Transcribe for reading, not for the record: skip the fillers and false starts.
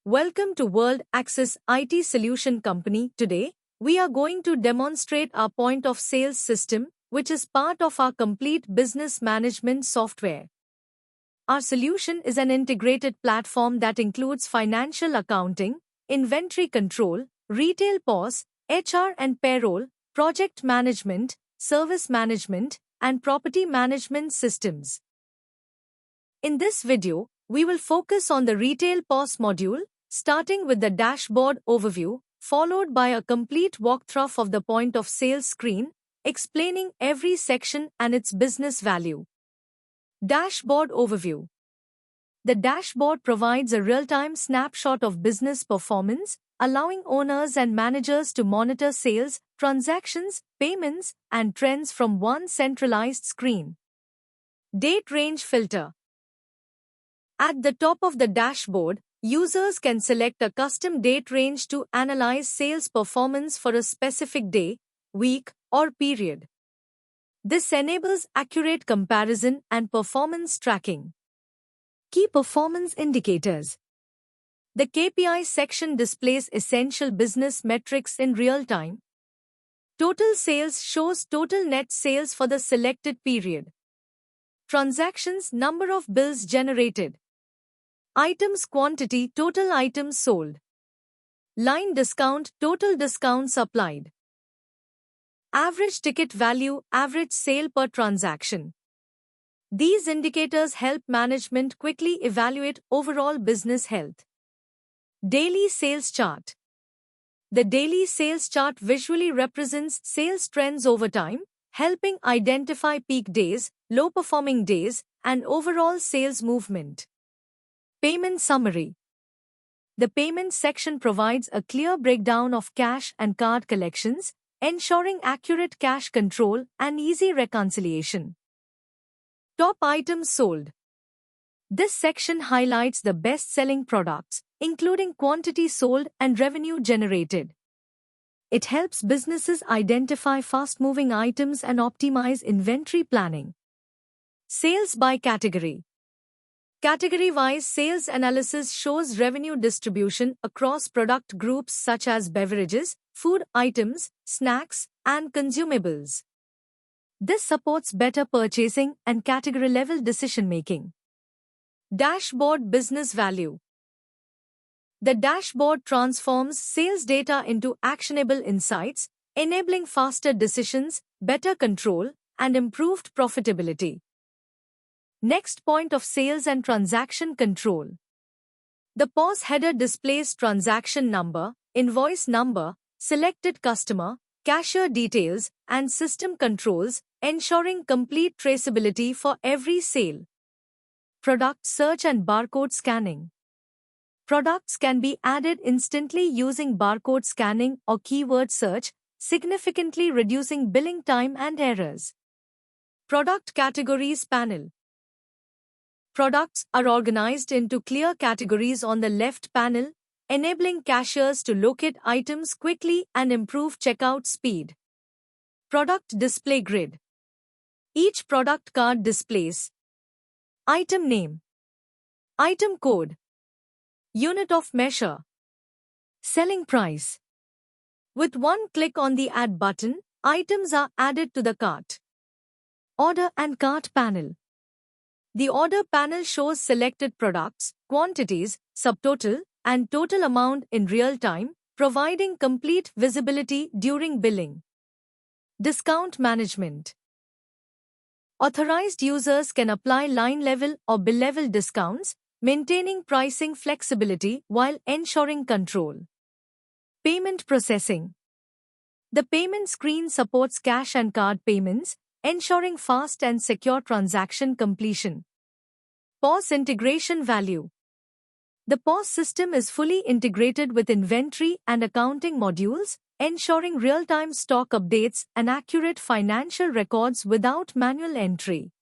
Welcome to World Access IT Solution Company. Today, we are going to demonstrate our point of sales system, which is part of our complete business management software. Our solution is an integrated platform that includes financial accounting, inventory control, retail POS, HR and payroll, project management, service management, and property management systems. In this video, we will focus on the retail POS module, starting with the dashboard overview, followed by a complete walkthrough of the point of sale screen, explaining every section and its business value. Dashboard overview. The dashboard provides a real-time snapshot of business performance, allowing owners and managers to monitor sales, transactions, payments, and trends from one centralized screen. Date range filter. At the top of the dashboard, users can select a custom date range to analyze sales performance for a specific day, week, or period. This enables accurate comparison and performance tracking. Key performance indicators. The KPI section displays essential business metrics in real time. Total sales shows total net sales for the selected period. Transactions number of bills generated. Items quantity total items sold. Line discount total discounts applied. Average ticket value average sale per transaction. These indicators help management quickly evaluate overall business health. Daily sales chart. The daily sales chart visually represents sales trends over time, helping identify peak days, low-performing days, and overall sales movement. Payment summary. The payment section provides a clear breakdown of cash and card collections, ensuring accurate cash control and easy reconciliation. Top items sold. This section highlights the best-selling products, including quantity sold and revenue generated. It helps businesses identify fast-moving items and optimize inventory planning. Sales by category. Category-wise sales analysis shows revenue distribution across product groups such as beverages, food items, snacks, and consumables. This supports better purchasing and category-level decision-making. Dashboard business value. The dashboard transforms sales data into actionable insights, enabling faster decisions, better control, and improved profitability. Next, point of sales and transaction control. The POS header displays transaction number, invoice number, selected customer, cashier details, and system controls, ensuring complete traceability for every sale. Product search and barcode scanning. Products can be added instantly using barcode scanning or keyword search, significantly reducing billing time and errors. Product categories panel. Products are organized into clear categories on the left panel, enabling cashiers to locate items quickly and improve checkout speed. Product display grid. Each product card displays item name, item code, unit of measure, selling price. With one click on the Add button, items are added to the cart. Order and cart panel. The order panel shows selected products, quantities, subtotal, and total amount in real time, providing complete visibility during billing. Discount management. Authorized users can apply line-level or bill-level discounts, maintaining pricing flexibility while ensuring control. Payment processing. The payment screen supports cash and card payments, ensuring fast and secure transaction completion. POS integration value. The POS system is fully integrated with inventory and accounting modules, ensuring real-time stock updates and accurate financial records without manual entry.